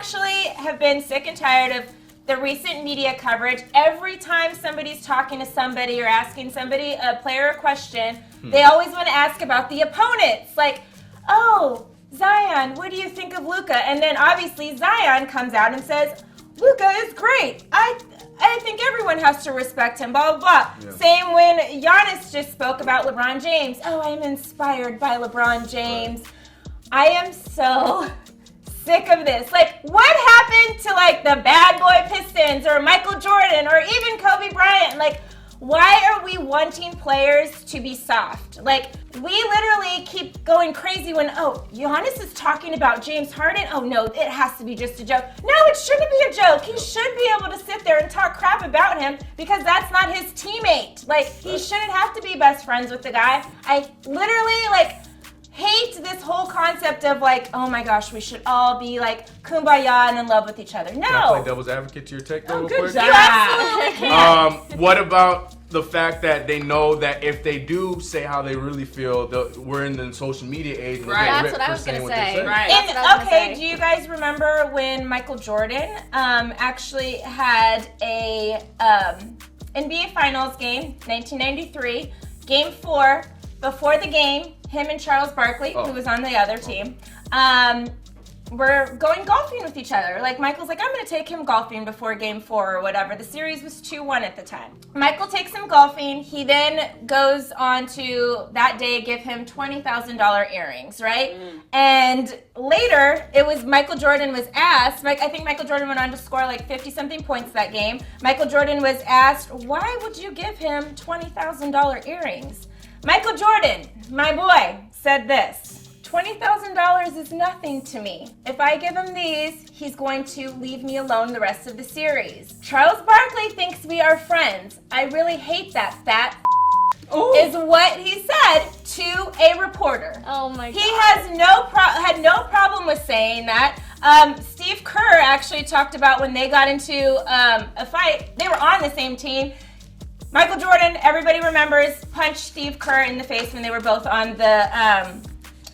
actually have been sick and tired of the recent media coverage. Every time somebody's talking to somebody or asking somebody, a player, a question, they always want to ask about the opponents. Like, oh, Zion, what do you think of Luka? And then obviously Zion comes out and says, Luka is great. I think everyone has to respect him, blah, blah, blah. Yeah. Same when Giannis just spoke about LeBron James. Oh, I'm inspired by LeBron James. Right. I am so sick of this. Like, what happened to, like, the bad boy Pistons or Michael Jordan or even Kobe Bryant? Like, why are we wanting players to be soft? Like, we literally keep going crazy when, oh, Giannis is talking about James Harden. Oh, no, it has to be just a joke. No, it shouldn't be a joke. He should be able to sit there and talk crap about him because that's not his teammate. Like, he shouldn't have to be best friends with the guy. I literally, like, hate this whole concept of like, oh my gosh, we should all be like kumbaya and in love with each other. No. Can I play devil's advocate to your take though, real quick? You absolutely can. What about the fact that they know that if they do say how they really feel, we're in the social media age. Right. That's what I was going to say. Right. And, okay, do you guys remember when Michael Jordan actually had a NBA Finals game, 1993, Game 4, before the game, him and Charles Barkley, who was on the other team, were going golfing with each other. Like, Michael's like, I'm going to take him golfing before Game 4 or whatever. The series was 2-1 at the time. Michael takes him golfing. He then goes on to, that day, give him $20,000 earrings, right? And later, it was Michael Jordan was asked, I think Michael Jordan went on to score like 50-something points that game. Michael Jordan was asked, why would you give him $20,000 earrings? Michael Jordan, my boy, said this, $20,000 is nothing to me. If I give him these, he's going to leave me alone the rest of the series. Charles Barkley thinks we are friends. I really hate that fat is what he said to a reporter. Oh my God. He has had no problem with saying that. Steve Kerr actually talked about when they got into a fight. They were on the same team. Michael Jordan, everybody remembers, punched Steve Kerr in the face when they were both on the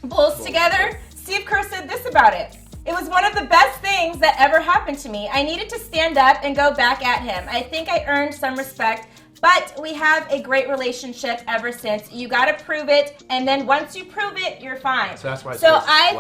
Bulls together. Steve Kerr said this about it. It was one of the best things that ever happened to me. I needed to stand up and go back at him. I think I earned some respect, but we have a great relationship ever since. You got to prove it, and then once you prove it, you're fine. So that's why. I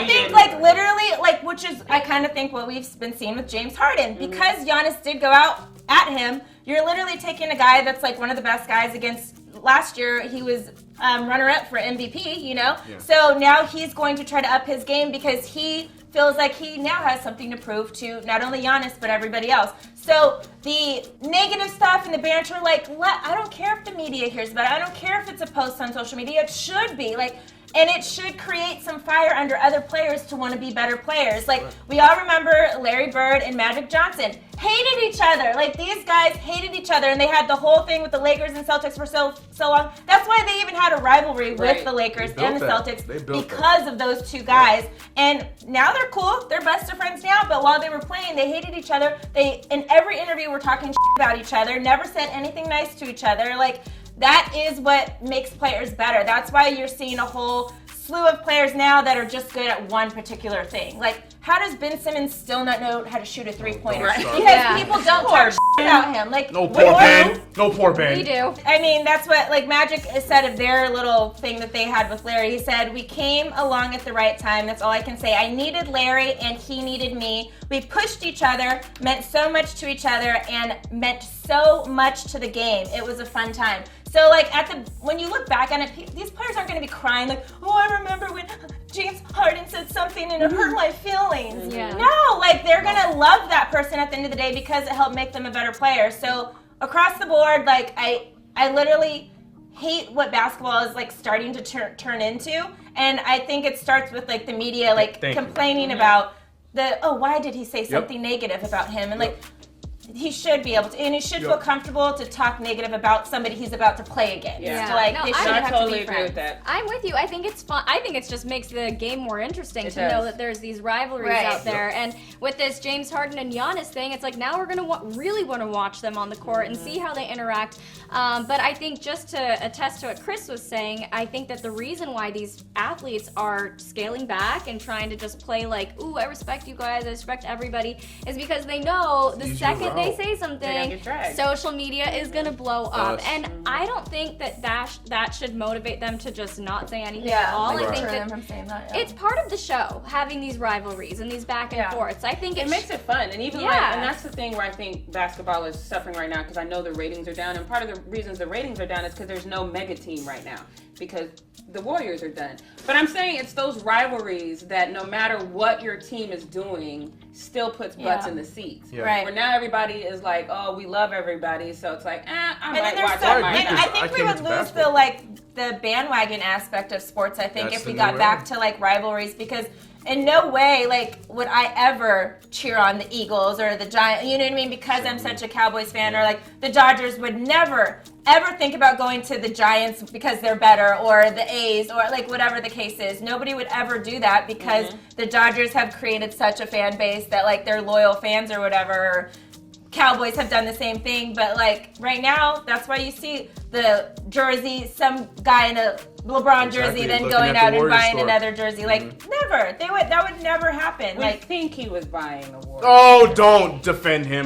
think, like literally, like which is I kind of think what we've been seeing with James Harden because Giannis did go out at him. You're literally taking a guy that's like one of the best guys against. Last year, he was runner-up for MVP, you know? Yeah. So now he's going to try to up his game because he feels like he now has something to prove to not only Giannis, but everybody else. So the negative stuff and the banter, like, I don't care if the media hears about it. I don't care if it's a post on social media. It should be. Like, and it should create some fire under other players to want to be better players. Like, we all remember Larry Bird and Magic Johnson hated each other. Like, these guys hated each other, and they had the whole thing with the Lakers and Celtics for so long. That's why they even had a rivalry with the Lakers and the Celtics because of those two guys. And now they're cool. They're best of friends now, but while they were playing, they hated each other. They, in every interview, were talking about each other, never said anything nice to each other. Like, that is what makes players better. That's why you're seeing a whole slew of players now that are just good at one particular thing. Like, how does Ben Simmons still not know how to shoot a three-pointer? Because people don't talk about him. Like, no poor Ben. No poor Ben. We do. I mean, that's what, like, Magic said of their little thing that they had with Larry. He said, we came along at the right time. That's all I can say. I needed Larry, and he needed me. We pushed each other, meant so much to each other, and meant so much to the game. It was a fun time. So, like, when you look back on it, these players aren't going to be crying like, oh, I remember when James Harden said something and it hurt my feelings. Yeah. No, like, they're going to love that person at the end of the day because it helped make them a better player. So, across the board, like, I literally hate what basketball is, like, starting to turn into. And I think it starts with, like, the media, like, complaining about why did he say something negative about him? And, like, he should be able to, and he should feel comfortable to talk negative about somebody he's about to play against. Yeah. Like, No, they should I have totally to be agree friends. with that. I'm with you. I think it's fun. I think it just makes the game more interesting to does. know that there's these rivalries out there. And with this James Harden and Giannis thing, it's like now we're going to really want to watch them on the court and see how they interact. But I think just to attest to what Chris was saying, I think that the reason why these athletes are scaling back and trying to just play like, ooh, I respect you guys, I respect everybody, is because they know the second they say something, social media is going to blow up. And I don't think that should motivate them to just not say anything at all. I think that it's part of the show, having these rivalries and these back and forths. I think it makes it fun. And even and that's the thing where I think basketball is suffering right now, because I know the ratings are down. And part of the reasons the ratings are down is because there's no mega team right now, because the Warriors are done. But I'm saying it's those rivalries that no matter what your team is doing, still puts butts in the seats. Right. Where now everybody is like, oh, we love everybody, so it's like, I might watch I think we would lose the bandwagon aspect of sports, I think, if we got back to like rivalries, because in no way would I ever cheer on the Eagles or the Giants, you know what I mean, because I'm such a Cowboys fan, or like the Dodgers would never ever think about going to the Giants because they're better, or the A's, or like whatever the case is. Nobody would ever do that because the Dodgers have created such a fan base that like they're loyal fans or whatever. Cowboys have done the same thing, but like right now, that's why you see the jersey, some guy in a LeBron jersey, then going out and buying another jersey. Like never, that would never happen. We think he was buying a Warriors. Oh, don't defend him.